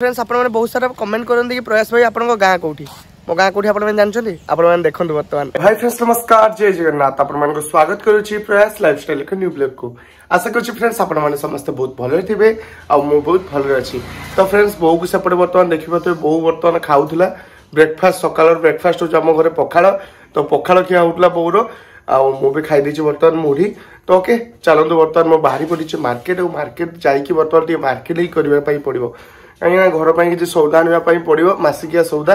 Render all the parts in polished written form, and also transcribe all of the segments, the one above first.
Friends आप बहुत सारा कमेंट करते कि प्रयास भाई आप गाँ कौटी मो गाँ कौटी आप जानते आप देखो बर्तमान भाई फ्रेंड्स नमस्कार जय जगन्नाथ आप स्वागत करुच्ची प्रयास लाइफस्टाइल एक न्यू ब्लॉग को आशा करुच्ची फ्रेंड्स आप समस्त बहुत भले थे आउ बहुत भले अच्छी तो फ्रेंड्स बो को सेपटे बर्तमान देखिए बो बर्तमान खाऊला ब्रेकफास्ट सकाल ब्रेकफास्ट हूँ आम घर पखाड़ तो पखाड़ खिया होता बोर आउ खाई बर्तमान मुढ़ी तो ओके चलते बर्तमान मो बाहरी पड़ी मार्केट और मार्केट जाकि बर्तमान मार्केट ही करने पड़ो कहीं घर पर किसी सौदा आने पड़ो मसिकिया सौदा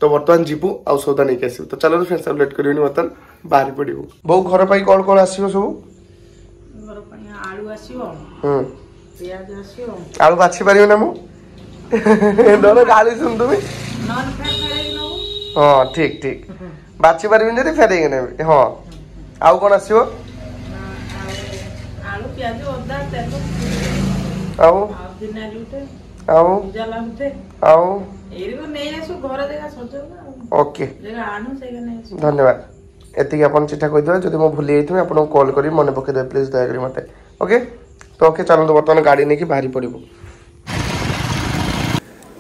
तो बर्तमान जीवु आउ सौदा नहीं आसू तो चलो फ्रेंड्स लेट कर बर्तमान बाहरी पड़ो बो घर पर कौन कौन आसो सब आलू बाछी पार ना मुझे गाली शुण तुम हाँ ठीक ठीक बाछी पारि जब फेर ने हाँ आउ कौन आसो ओके धन्यवाद एति अपन चिठा कहीदेवे जब मुझे भूली जाइए आपको कॉल कर मन पकईदे प्लीज दयाकोरी मत ओके तो ओके चलो बर्तमान गाड़ी नहीं बाहरी पड़ो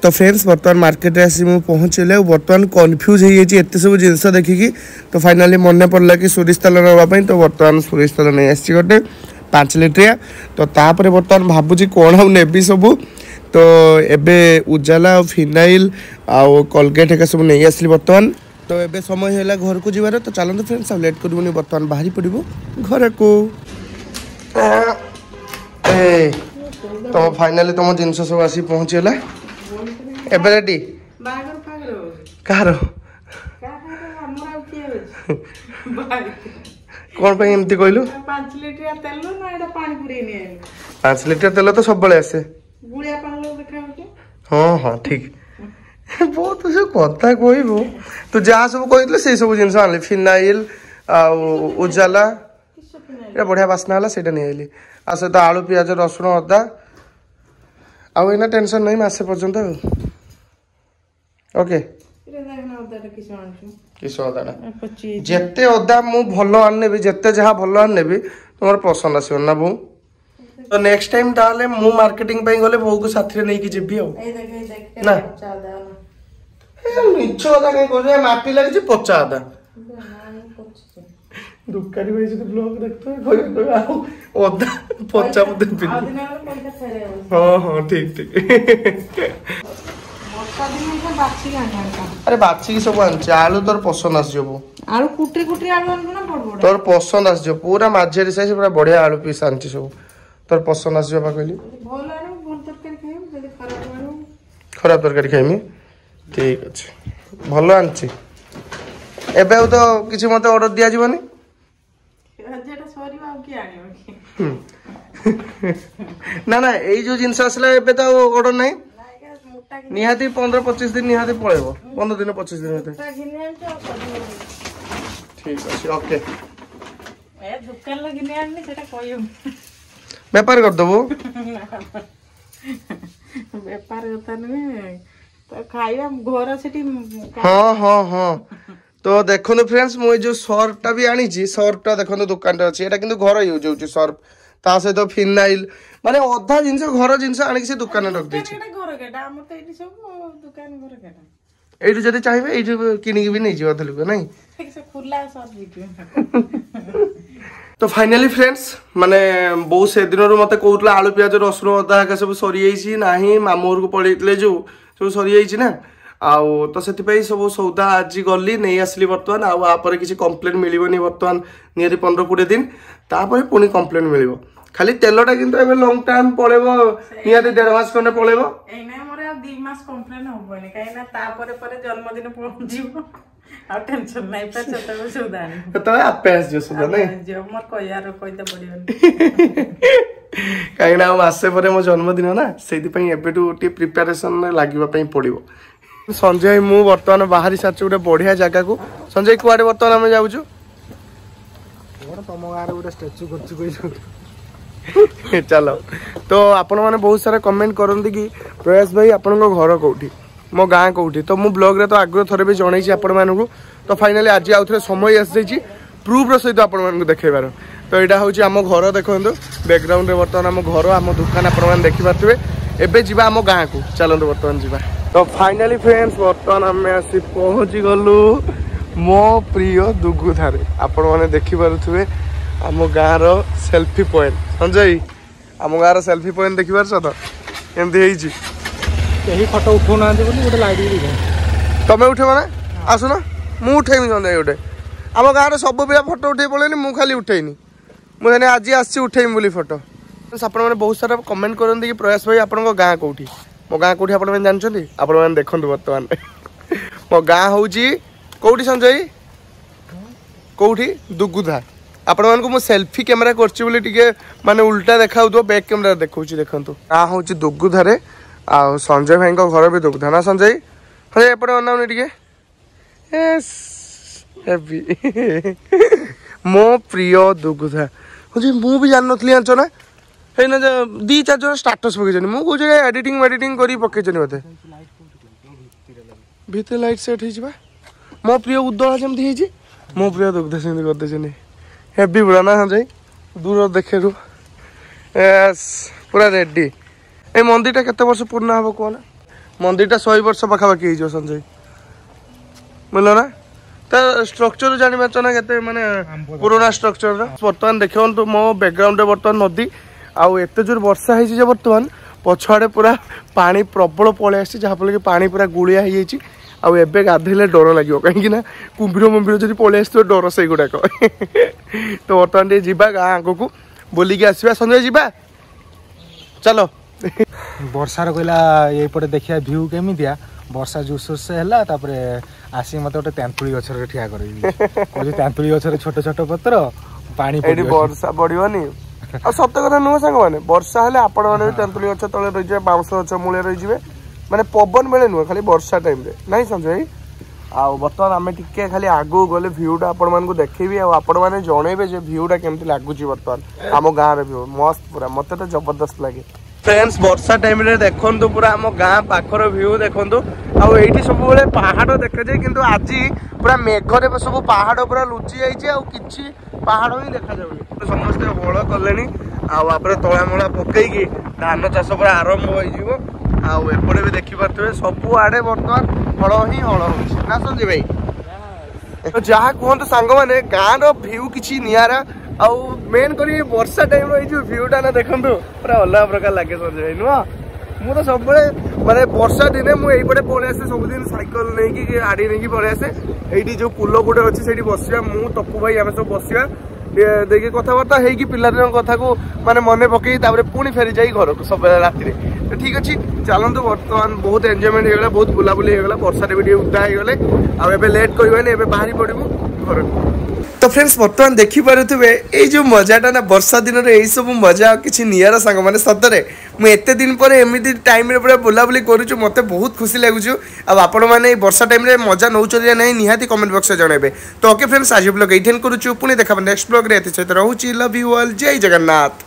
तो फ्रेंड्स बर्तमान मार्केट आसी मुझे पहुँचले बर्तमान कन्फ्यूज हो जाते सब जिनस देखिकी तो फाइनाली मन पड़ा कि सोरिष तेल नापी तो बर्तमान सोरिष तेल नहीं आसी गोटे 5 लिटरिया तो तापर बर्तमान भावुँ कौन आउ नेबी सबू तो एबे उजाला फिनाइल आउ कोलगेट एक सब नहीं आसली बर्तमान तो एबे समय है घर को जीवार तो चलते फ्रेंड्स अब लेट करूँ बर्तमान बाहरी पड़ो घर को तो फाइनाली तुम जिनस सब आसी पहुँचला एबे रेडी कहार कौन पे एमती कहलु 5 लिटर तेल ना एटा पानी पुरै नै 5 लिटर तेल तो सब बळे आसे गुड़िया पान लोग देखा होके हां हां ठीक बहुत से कथा कहबो तो जा सब कहितले से सब जिंस आनले फिनाइल आ उजाला ए बढ़िया बासना हला सेटा नै आइली आ से तो आलू प्याज रसुन अदा आ एना टेंशन नहीं मासे पर्यंत ओके किस अदा जिते अदा मु भल आने जिते जहाँ भल आने तुम पसंद आसो ना बो तो नेक्स्ट टाइम ताले मु मार्केटिंग पे गले बो को साथी नहीं कि जेबी ना मिछ अदा कहीं कहजे माटी लगे पचा अदा दुकानी भाई से ब्लॉग देखतो कोई अदा पचा मत पिन हां हां ठीक ठीक अरे बाछी की सब आनछे आलू तोर पसंद आसजो आलू कुटरी कुटरी आलू आनबो ना बड़ बड़ तोर पसंद आसजो पूरा माझेरी साइज पूरा बढ़िया आलू पीस आनछे सब तोर पसंद आसजो बा कहली भल आलू भल तरकारी खाइम जदी खराब आलू खराब तरकारी खाइमी ठीक अछि भलो आनछे एबे तो किछि मते ऑर्डर दिया जीवनी जेटा सॉरी बा की आनियो ना ना एई जो जिंस असला एबे तो ऑर्डर नहीं निहाती 15-25 दिन निहाती पळेबो 15 दिन 25 दिन होते ठीक अछि ओके ए दुकान लगी ने आनी सेटा कहियो व्यापार कर दबो व्यापार होता नहीं तो खाइबा घर सेठी हां हां हां तो देखो फ्रेंड्स मु जो सर्फटा भी आनी छी सर्फटा देखो दुकान रे अछि एटा किंतु घर यूज होची सर्फ ता सहित फिनाइल माने अधा जिंस घर जिंस आनी से दुकान रख दै छी घर केटा हम तो एटी सब दुकान घर केटा एटु जदी चाहिबे एटु किनिक भी नहीं जीव थलुक नहीं ठीक से खुला सब वीडियो तो फाइनली फ्रेंड्स माने बहुत से दिन मते कहउतला आलू प्याज रसुन अदा का सब सरी जाइछि नाही मामूर को पड़ीतले जो सब सरी जाइछि ना आउ तो से सब सौदा आज गली नहीं आसली बर्तमान आउ आपर किसी कंप्लेन मिलबनी बर्तमान नियरी 15-20 दिन तापर पुनी कंप्लेन मिलिबो खाली तेलटा किंतु एबे लॉन्ग टाइम पळेबो नियरी 1.5 मास कोने पळेबो एना मोरे 2 मास कंप्लेन होबनी काइना तापर परे जन्मदिन पहुंचीबो आ टेंशन नाही पे चतबे सुदानी तो आपे आस जो सुदा नहीं जे मोर कयार कइते पड़िबनी काइना मासे परे मो जन्मदिन ना सेति पई एबेटू टी प्रिपरेशन लागिबा पई पड़िबो संजय मु बर्तमान बाहरी साच गोटे बढ़िया जगह को संजय कुआडे बर्तमान आम जाऊँ तुम गाँव गोटे स्टाच्यू कर चलो तो आपण मैंने बहुत सारा कमेंट करते कि प्रयास भाई आपण घर कौटी मो गाँ कौटी तो मु ब्लॉग रे तो आगे थोड़े भी जनई आपण मानू तो फाइनाली आज आउ थे समय आसी जाइए प्रूफ सहित आपण देखर तो यहाँ हूँ आम घर देखो बैकग्राउंड में बर्तमान आम घर आम दुकान आप देखिपे एबे जीवा आम गाँ को चलते बर्तमान जीवा। तो फाइनाली फ्रेंड्स बर्तमान आम आसी पहुँची गलु मो प्रिय दुगुधारे। आपण मैंने देखिपे आम गाँव सेल्फी पॉइंट। संजय आम गाँव सेल्फी पॉइंट देखिपार तो एमती फटो उठौना गोटे लाइट तमें उठेब ना आसुन मु उठेमी संजय गोटे आम गाँव सब पिला फटो उठे पड़ेनि मु खाली उठेनी मुझे आज आसी उठेमी बोली फटो। आपण मैंने बहुत सारा कमेंट करते कि प्रयास भाई आपण गाँ कौटी मो गाँ कौटी आप जानते आपण मैंने देखते बर्तमान मो गाँ हूँ कौटी संजय कौटी दुगुधा। आपण मानक मु सेल्फी कैमेरा करछि बोली टिके माने उल्टा देखाउतो बैक कैमेरा देखौछि देखंतु गाँ हूँ दुगुधारे आ संजय भाई घर भी दुगुधा ना संजय संजय एपटे अनाउनी टिके यस हैप्पी मो प्रिय दुगुधा संजय मु भी जान नथली आंचो ना हे ना दी चार जन स्टेटस पकेछनी मु कहू एडिटिंग एडिटिंग करी पकेछनी मते भीतर लाइट सेट हे जिबा मो प्रिय उद्दोला जेमती हे जी मो प्रिय दुगुधा सेमती कर देछनी हेवी पूरा ना संजय दूर देखे रू यस पूरा रेडी। ए मंदिर केते वर्ष पूर्ण हम कहना मंदिर 100 वर्ष पाखापाखि हो संजय बुझल ना तो स्ट्रक्चर जानी ना केते माने पुराना स्ट्रक्चर बर्तमान देखो तो मो बैकग्राउंड बर्तमान नदी आउ एत जोर वर्षा है बर्तमान पछाड़े पूरा पानी प्रबल पलि आसी जहाँफल कि पानी पूरा गुलिया हो जाए आउ एबे गाधेले डर लगे कहीं कुंभीर मुंभीर जब पलि आस डर से गुड़ाक तो बर्तमान टे जावा गाँ आग को बोलिकी आसवा संजय जावा चलो वर्षार कहला ये देखिया व्यू केमितिया वर्षा जोरसोर से है आसी मत गोटे तेंतुली गछर ठिया कर तेंतुली गछर छोट छोट पत्र पानी वर्षा बढ़ोनी आ सत कथा नुह सांग मैंने वर्षा हेले आपण मैंने तेंतुली गछ तले रही बाउंस गछ मूले रही माने पवन बेले नुह खाली वर्षा टाइम रे नहीं संजय आ बर्तमान आम टिके खाली आगू गले भ्यूटा आपण मानकु देखैबी आ आपण माने जणैबे जे भ्यूटा केमति लागुची बर्तमान आम गाँ रे भ्यू मस्त पूरा मते तो जबरदस्त लगे। फ्रेंड्स वर्षा टाइम रे देखंतु पूरा आम गाँ पाखर व्यू देखंतु आ एठी सब बेले पहाड़ देखा जाए किंतु आज पूरा मेघरे सब पहाड़ पूरा लुचि जाइए आ किछि पहाड़ ही देखा जाउनी समस्त हल कलेनी आ तलामला पकईकी धान चाष पूरा आरंभ हो एपटे भी देखिपे सब आड़े बर्तमान हल ही हल हो ना संजय भाई जहाँ कहतु सांग मैंने गाँव र्यू किसी निरा आउ मेन कर वर्षा टाइम भ्यूटा ना देखो पूरा अलग प्रकार लगे संजय भाई नुह मु तो सब माने वर्षा दिने मुझे पलि आसे सबुदिन साइकेल नहीं कि गाड़ी नहीं पलि आसे ये जो कूल गोटे अच्छे से बसवा मु टप्पू भाई आम सब बसवा देखिए कथबार्ता होगी पिलादिन कथा को माने मन पकई पुणी फेरी जाई घर को सब राति तो ठीक अच्छे चलतु बर्तमान बहुत एंजॉयमेंट होगा बहुत बुलाबुली होगा वर्षा भी उदा होगले आबे लेट करवानी बाहरी पड़ू घर को। तो फ्रेंड्स बर्तमान देखिपे ये जो मजाटा ना वर्षा दिन में यही सब मजा किसी निरा सांग मैंने सतरे मुझे दिन पर एमती टाइम पूरा बुलाबुली करुँ मत बहुत खुशी लगुच आपण मैंने वर्षा टाइम मजा नौ ना निहाती कमेंट बॉक्स में जनइबे। तो ओके फ्रेंड्स आज ब्लॉग ये करुँ पुणी देखा नेक्स्ट ब्लॉग रे सहित रोची लव यू ऑल जय जगन्नाथ।